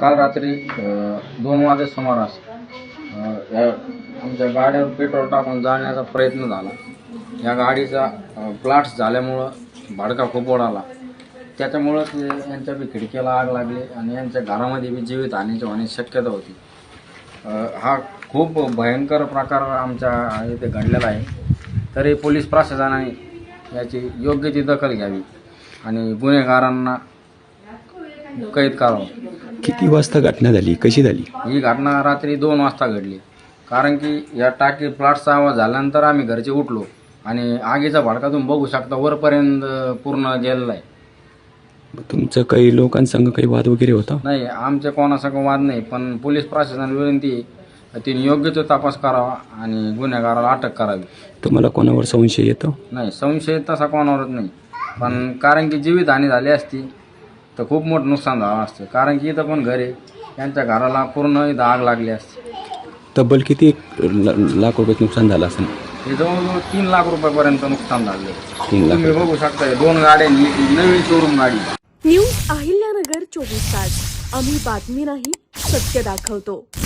काल रात्री 2 वाजे सुमारास आमच्या गाड्यावर पेट्रोल टाकून जाण्याचा प्रयत्न झाला. या गाडीचा ब्लास्ट झाल्यामुळं भडका खूप उडाला. त्याच्यामुळं यांच्या बी खिडकीला आग लागली आणि यांच्या घरामध्ये बी जीवितहानीची होण्याची शक्यता होती. हा खूप भयंकर प्रकार आमच्या इथे घडलेला आहे. तरी पोलीस प्रशासनाने याची योग्य ती दखल घ्यावी आणि गुन्हेगारांना कैद करावं. किती वाजता घटना झाली, कशी झाली? ही घटना रात्री 2 वाजता घडली. कारण की या टाकी प्लाटचा आवाज झाल्यानंतर आम्ही घरचे उठलो आणि आगीचा भडका तुम्ही बघू शकता वरपर्यंत पूर्ण गेलेला आहे. तुमचं काही लोकांसंग काही वाद वगैरे होता? नाही, आमच्या कोणासंग वाद नाही, पण पोलीस प्रशासनाला विनंती आहे तिने योग्य तो तपास करावा आणि गुन्हेगाराला अटक करावी. तुम्हाला कोणावर संशय येतो? नाही, संशय तसा कोणावरच नाही, पण कारण की जीवितहानी झाली असती तर खूप मोठं नुकसान झालं असतं. कारण की इथं पण घर आहे, त्यांच्या घराला पूर्ण इथं आग लागली असते. तब्बल किती लाख रुपये नुकसान झालं असेल? हे जवळजवळ 3 लाख रुपयापर्यंत नुकसान झालं. 3 लाख. तुम्ही बघू शकता 2 गाड्यांनी नवीन शोरूम गाडी. न्यूज अहिल्यानगर 24 तास. आम्ही बातमी नाही, सत्य दाखवतो.